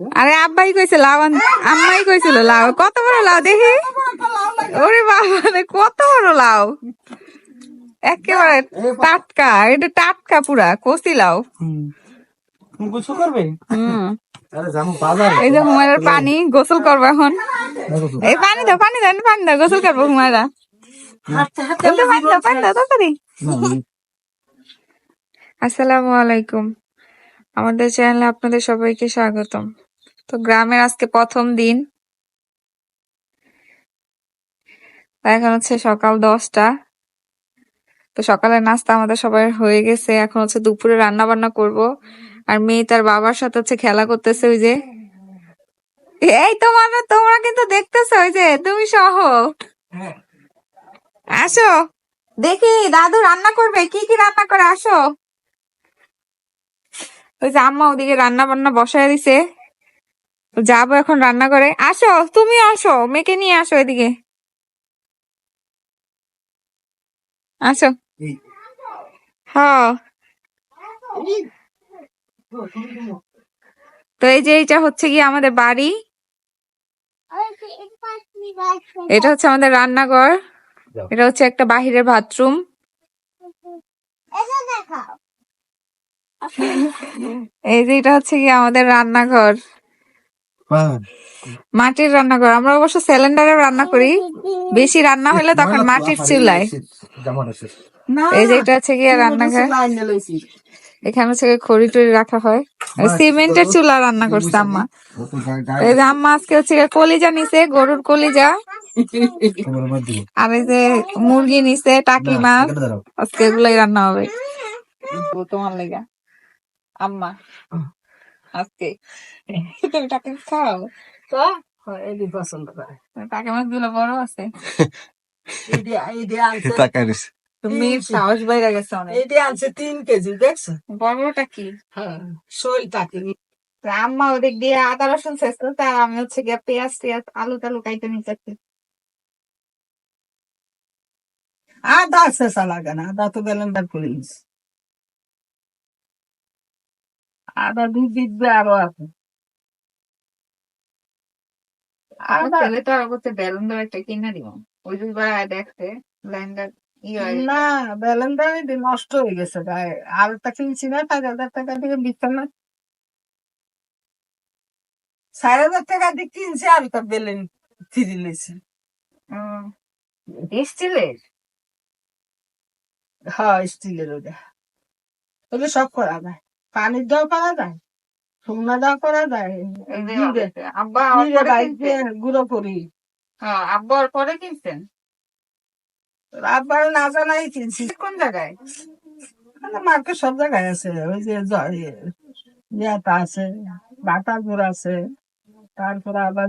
আরে আব্বাই কইছে লাউ আম্মাই কইছিল লাউ, কত বড় লাউ দেখি। ওরে বাবা রে, কত বড় লাউ, একেবারে টাটকা, এটা টাটকা পুরা কচি লাউ। গোসল করবে? হুম, এই যে হুমায়রার পানি, গোসল করবো এখন। এই পানি দাও, পানি দাও, পানি দাও, গোসল করবো হুমায়রা। পানি দাও, পানি দাও তাড়াতাড়ি। আসসালামু আলাইকুম, আমাদের চ্যানেলে আপনাদের সবাইকে স্বাগতম। তো গ্রামের আজকে প্রথম দিন, এখন হচ্ছে সকাল 10টা। তো সকালের নাস্তা আমাদের সবার হয়ে গেছে, এখন হচ্ছে দুপুরে রান্না বান্না করব। আর মেয়ে তার বাবার সাথে হচ্ছে খেলা করতেছে, ওই যে এই তোমরা কিন্তু দেখতেছো, ওই যে তুমি সহ আসো, দেখি দাদু রান্না করবে, কি কি রান্না করে আসো। ওই যে আম্মা ওদিকে রান্না বান্না বসায় দিছে, যাবো এখন রান্না করে। আসো, তুমি আসো, মেয়েকে নিয়ে আসো এদিকে, আসো। হ্যাঁ, তো এই যে এইটা হচ্ছে কি আমাদের বাড়ি, এটা হচ্ছে আমাদের রান্নাঘর, এটা হচ্ছে একটা বাহিরের বাথরুম। এই যে এটা হচ্ছে কি আমাদের রান্নাঘর, মাটির রান্নাঘর। আমরা অবশ্য সিলিন্ডারে রান্না করি, বেশি রান্না হলে তখন মাটির চুলায়। এই যে এটা হচ্ছে কি রান্নাঘর, এখানে হচ্ছে খড়ি টড়ি রাখা হয়। সিমেন্টের চুলা রান্না করছে আম্মা। এই যে আম্মা আজকে হচ্ছে কলিজা নিছে, গরুর কলিজা। আর এই যে মুরগি নিছে, টাকি মাছ, আজকে এগুলাই রান্না হবে তোমার লেগা আম্মা আজকে। তুমি টাকি খাও? পছন্দ করে টাকি মাছ গুলো বড় আছে, তুমি তিন সাহস বাইরে গেছে অনেক। এটি আনছে 3 কেজি, দেখছো? বড়টা কি? হ্যাঁ, শোল টাকি। তো আম্মা ওদিক দিয়ে আদা রসুন শেষ করতে, আর আমি হচ্ছে গিয়ে পেঁয়াজ টিয়াজ আলু টালু কাইতে নিচ্ছি। আদা শেষা লাগে না, আদা তো ব্যালেন্ডার করে নিস। আদা 2 দিবে আরো আছে। আদা ছেলে তো আর করতে বেলুন দেওয়া একটা কিনে দিব, ওই দুবার দেখছে ব্লেন্ডার না, ব্যালেন্ডার নষ্ট হয়ে গেছে গায়ে। আলটা কিনছি না 5,000 টাকা দিয়ে, বিকতাম না। 4,000 টাকা দিয়ে কিনছি, আলটা বেলেন ফিরে নিয়েছে। স্টিলের। হ্যাঁ, স্টিলের ওটা। ওগুলো সব করা যায়, পানির দাও করা যায়, শুকনা দাও করা যায়, আব্বা জিরে বাইকে গুঁড়ো করি। হ্যাঁ, আব্বা আর পরে কিনছেন। আবার না জানাই কিনছি। কোন জায়গায়? মার্কেট সব জায়গায় আছে, ওই যে ইয়েটা আছে, বাটাগুড় আছে, তারপরে আবার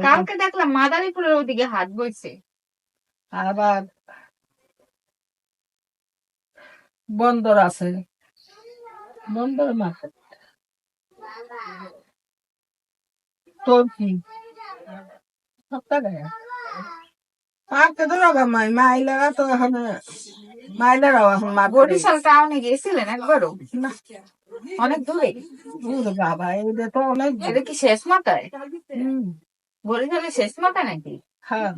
কালকে দেখলাম মাদারীপুরের ওদিকে হাট বইছে। আবার বন্দর আছে, বন্দর মার্কেট। তোর কি সব জায়গায় মার্কেটের অভাব নাই, মাইলারা তো এখন, মাইলারাও এখন বরিশাল টাউনে গেছিলেন একবারও? না। অনেক দূরে। ওরে বাবা, এটা তো অনেক এটা কি শেষ মাথায়? হুম, বরিশালের শেষ মাথায় নাকি? হ্যাঁ।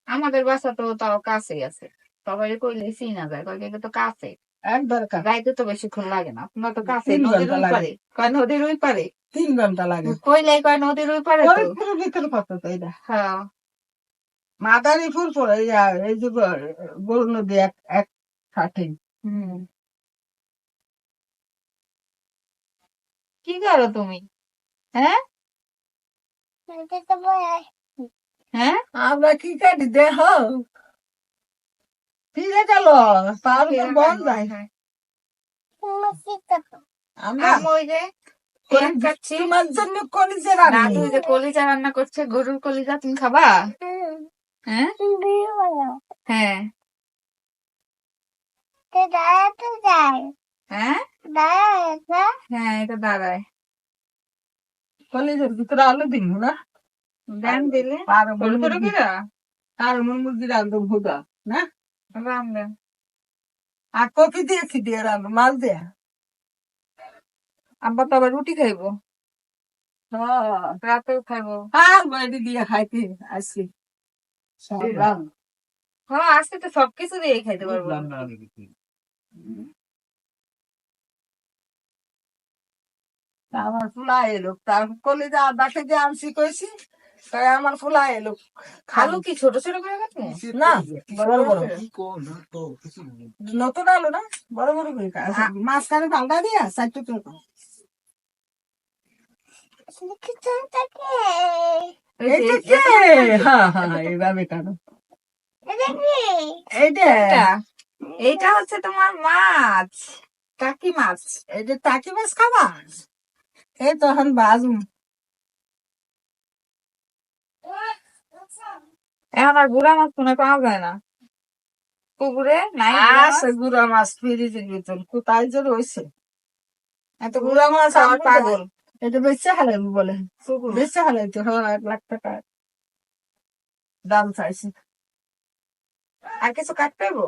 আমাদের বাসা তো তাও কাছেই আছে, সবাই কইলে চিনা যায়, কয় এটা তো কাছে, একবার যাইতে তো বেশিক্ষণ লাগে না। আপনার তো কাছে, 3 নদীর ঘন্টা ওই লাগে, পারে, কয় নদীর ওই পারে। 3 ঘন্টা লাগে। কইলে কয় নদীর ওই পারে তো। ফরিদপুরের ভিতরে কত তো এটা, হ্যাঁ, মাদারীপুর পরে এই যে গরু নদী এক এক ষাটে। হুম। কি করো তুমি? হ্যাঁ, হ্যাঁ, আমরা কি কাটি দেহ ফিরে গেল, পারলে বন যায়। আমরা আম্মু ওই যে পেঁয়াজ কাটছি, তোমার জন্য কলিজা দাদু রান্নি। ওই যে কলিজা রান্না করছে, গরুর কলিজা, তুমি খাবা? হ্যাঁ, হ্যাঁ, হ্যাঁ, হ্যাঁ, এটা দাঁড়ায়। কলিজার ভিতরে আলু দিব না, দেন দিলে পারো ছোট ছোট কিরা আর মুরগি রান্ধো ভুদা না, রাম দেন। আর কপি দিয়ে কি দিয়ে রান্ধো, মাছ দিয়ে। আব্বা তো আবার রুটি খাইবো, হ্যাঁ রাতেও খাইবো। আর বাইরে দিয়ে খাইতে আসছি সব রাম। হ্যাঁ আজকে তো সবকিছু দিয়ে খাইতে পারবো। আমার ফুলা এলো তার কলিজা বাসে যে আনছি কইছি তাই আমার ফুলা এলো আলু কি ছোট ছোট করে কাটবো? না বড় বড় নতুন আলু না বড় বড় করে মাঝখানে পাল্টা দিয়া চারটে টুকরো এইটা কে? হ্যাঁ হ্যাঁ এইভাবে কাটো এইটা এটা এইটা হচ্ছে তোমার মাছ, টাকি মাছ। এইটা টাকি মাছ খাবা এই তখন বাজুম এখন আর গুড়া মাছ মনে হয় পাওয়া যায় না পুকুরে, নাই গুড়া মাছ। আছে গুড়া মাছ ফ্রিজের ভিতর কোথায় যে রয়েছে এত গুড়া মাছ আমার পাগল। এটা বেচে হালাইবো বলে বেচে হালাইতে হয় 1 লাখ টাকা দাম চাইছি আর কিছু কাটতে পারবো?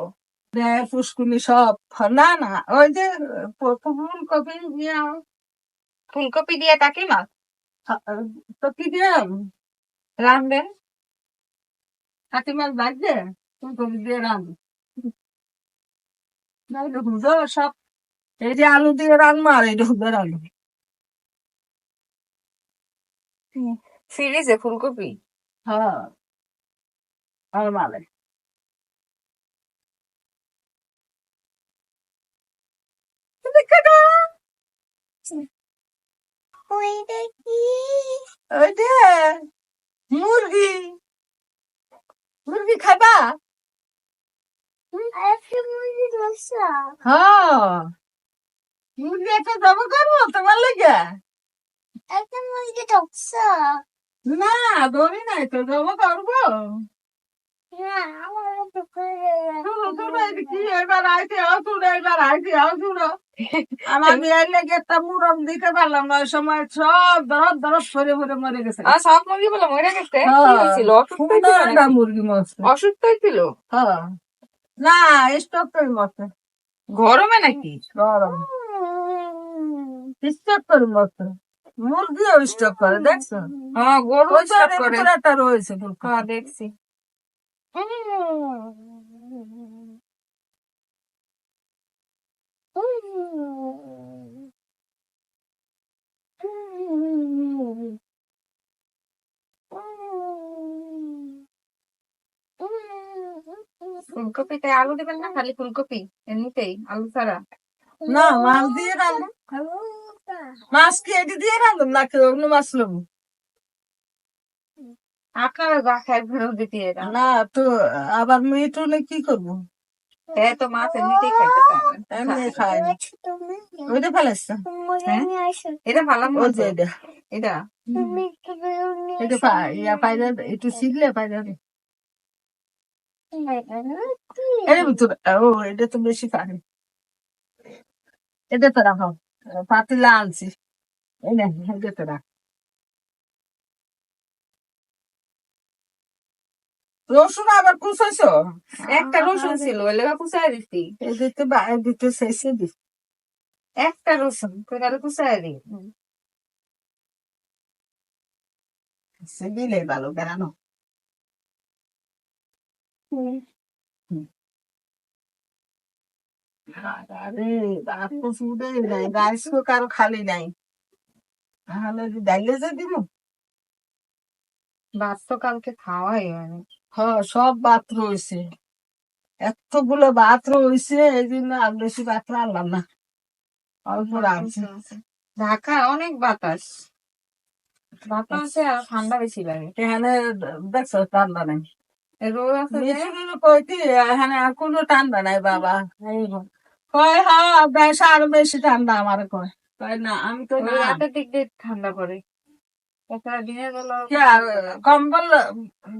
পুষ্কুনি সব না না ওই যে ফুলকপি দিয়ে ফুলকপি দিয়ে টাকি মাছ তো কি দিয়ে রাঁধবেন? কাটি মাছ বাজছে ফুলকপি দিয়ে রাঁধবো হুজো সব এই যে আলু দিয়ে রাঁধবো আর এইটা হুজো রাঁধবো ফ্রিজে ফুলকপি? হ্যাঁ আর মালে ওইটা মুরগি মুরগি খাবা হ্যাঁ মুরগি একটা জমা করবো তোমার লেগে না ধরি নাই তো জমা করবো এবার আইতে আসুন এবার আইতে আসুন আমার বিয়ের লেগে একটা মুরম দিতে পারলাম না ওই সময় সব দরদ দরদ সরে ভরে মরে গেছে সব মুরগি বলে মরে গেছে? কি হয়েছিল? অসুস্থ হয়েছিল সুন্দর নাকি? মুরগি মরছে অসুস্থ হয়েছিল? হ্যাঁ না স্টক করে মরছে গরমে নাকি? গরম স্টক করে মরছে মুরগিও স্টক করে দেখছো হ্যাঁ গরু ওই তো স্টক এর করে। ভিতরে একটা রয়েছে ফুলকপি। হ্যাঁ দেখছি। ফুলকপিতে আলু দিবেন না, খালি ফুলকপি এমনিতেই আলু ছাড়া? না মাছ দিয়ে রান্না মাছ কি এটি দিয়ে রান্না নাকি অন্য মাছ নেবো আপনার বাসায় ফেরত দিতে এটা না তো আবার মেয়ে হলে কি করবো তো মাছ এমনিতেই খাইতে পারে না। এমনি খাই ওইটা ফেলাইছে হ্যাঁ? এটা ভালো ওই মতো। যে এটা এটা এটা ইয়া পাইরা একটু শিখলে পাইরা এর ভিতরে ও এটা তো বেশি পারে এটা তো রাখো পাতিলা আনছি এই না এটা তো রাখ রসুন আবার কুচাইছো একটা রসুন ছিল ওই লেগা কুচাই দিছি। এদিকে দিতে শেষে দিস একটা রসুন কোথায় কুচাই দিই। দিলে ভালো বেড়ানো আরে আপু ফুটে নাই রাইস কারো খালি নাই তাহলে ডাইলে যে দিব ভাত তো কালকে খাওয়াই হয়নি। হ্যাঁ সব ভাত রয়েছে এতগুলো ভাত রয়েছে এই জন্য আর বেশি ভাত রাখলাম না অল্প রাখছি ঢাকা অনেক বাতাস, বাতাসে আর ঠান্ডা বেশি লাগে। এখানে দেখছো ঠান্ডা নাই রোদ আছে যে। মিঠুন কইতি এখানে আর কোনো ঠান্ডা নাই বাবা কয় হ্যাঁ বেশ আরো বেশি ঠান্ডা আমার কয় কয় না আমি তো ওই রাতের দিক দিয়ে ঠান্ডা পড়ে, তাছাড়া দিনের বেলা কি আর কম্বল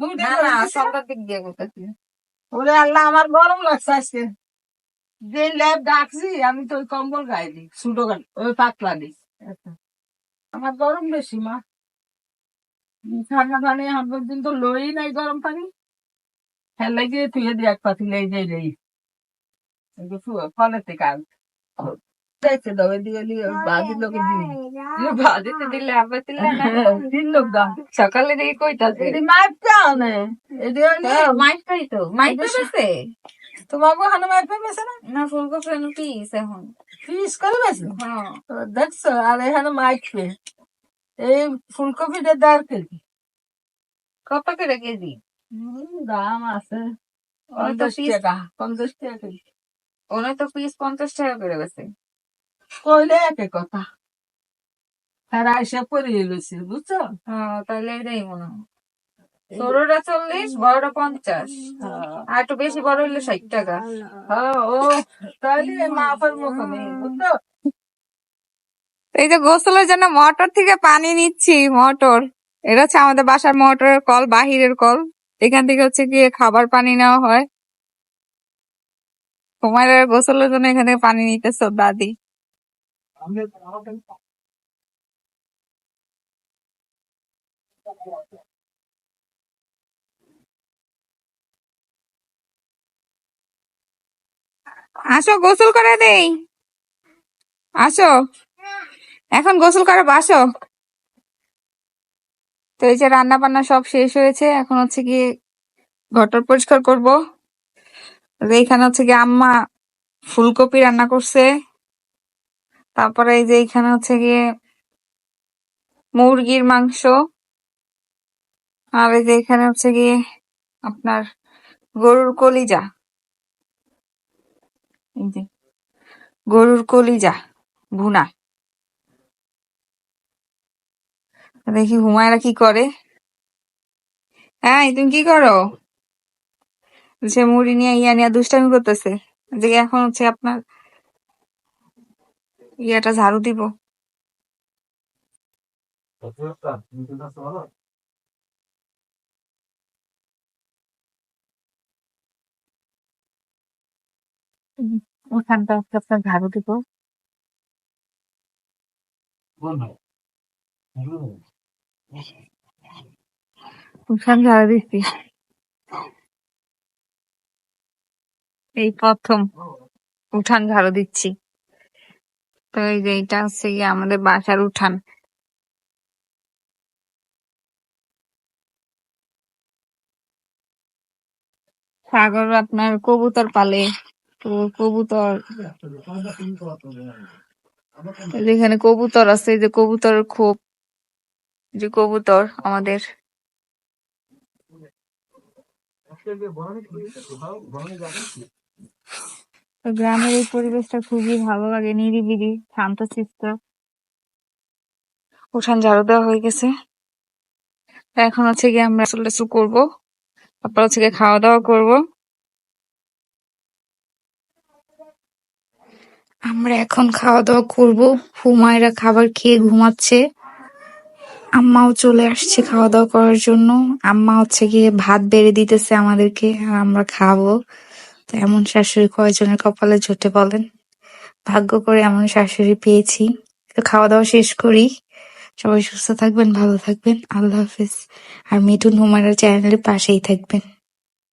দুদিন না না সন্ধ্যার দিক দিয়ে করতেছি। ওরে আল্লাহ আমার গরম লাগছে আজকে যে ল্যাব ডাকছি আমি তো ওই কম্বল গায়ে দিই ছোটো গান ওই পাতলা দিই আমার গরম বেশি মা ঠান্ডা পানি আমার পর্যন্ত লই নাই গরম পানি হ্যাঁ লাগিয়ে তুই দি এক পাতি লেই যাই রে ফলের থেকে দেখতে দাও এদিকে এদিকে বাজির লোকে দিন ভাজিতে দিলে আবার দিলে না দিন লোক দাম সকালে দিকে কইতাছে এদি মাইপটা আনে এদিকে মাইকটাই তো মাইকটা বেছে তোমার হানো মাইপে বেছে না না ফুলকপি পিস এখন ফিস করে বেছে হ্যাঁ দেখছো আর এখানে মাইপে এই ফুলকপিটা দাঁড় কেজি কত করে কেজি দাম আছে ওরা তো 50 টাকা 50 টাকা কেজি ওরা তো পিস 50 টাকা করে বেছে কইলে একে কথা তারা এসে পড়িয়ে গেছে বুঝছো হ্যাঁ তাহলে এটাই মনে হয় ছোটটা 40 বড়টা 50 আর একটু বেশি বড় হইলে 60 টাকা হ্যাঁ ও তাহলে মাপের মতো নেই বুঝছো এই যে গোসলের জন্য মোটর থেকে পানি নিচ্ছি মোটর এটা হচ্ছে আমাদের বাসার মোটরের কল বাহিরের কল এখান থেকে হচ্ছে গিয়ে খাবার পানি নেওয়া হয় তোমার গোসলের জন্য এখান থেকে পানি নিতেছো দাদি আসো গোসল করে দেই আসো এখন গোসল করে বাসো তো এই যে রান্না বান্না সব শেষ হয়েছে এখন হচ্ছে গিয়ে ঘরটা পরিষ্কার করবো এখানে হচ্ছে গিয়ে আম্মা ফুলকপি রান্না করছে তারপরে এই যে এখানে হচ্ছে গিয়ে মুরগির মাংস আর এই যে এখানে হচ্ছে গিয়ে আপনার গরুর কলিজা এই যে গরুর কলিজা ভুনা দেখি হুমায়রা কি করে হ্যাঁ তুমি কি করো সে মুড়ি নিয়ে ইয়া নিয়ে দুষ্টামি করতেছে যে এখন হচ্ছে আপনার ইয়াটা ঝাড়ু দিব ওখানটা হচ্ছে আপনার ঝাড়ু দিব উঠান ঝাড়ু দিচ্ছি এই প্রথম উঠান ঝাড়ু দিচ্ছি তো এই যে এটা হচ্ছে গিয়ে আমাদের বাসার উঠান সাগর আপনার কবুতর পালে তো কবুতর যেখানে কবুতর আছে এই যে কবুতরের খোপ যে কবুতর আমাদের তো গ্রামের এই পরিবেশটা খুবই ভালো লাগে নিরিবিলি শান্তশিষ্ট উঠান ঝাড়ু দেওয়া হয়ে গেছে এখন হচ্ছে গিয়ে আমরা আসল টাসল করবো তারপর হচ্ছে গিয়ে খাওয়া দাওয়া করবো আমরা এখন খাওয়া দাওয়া করবো হুমায়রা খাবার খেয়ে ঘুমাচ্ছে আম্মাও চলে আসছে খাওয়া দাওয়া করার জন্য আম্মা হচ্ছে গিয়ে ভাত বেড়ে দিতেছে আমাদেরকে আর আমরা খাবো তো এমন শাশুড়ি কয়জনের কপালে জোটে বলেন ভাগ্য করে এমন শাশুড়ি পেয়েছি তো খাওয়া দাওয়া শেষ করি সবাই সুস্থ থাকবেন ভালো থাকবেন আল্লাহ হাফেজ আর মিঠুন হুমায়রা চ্যানেলের পাশেই থাকবেন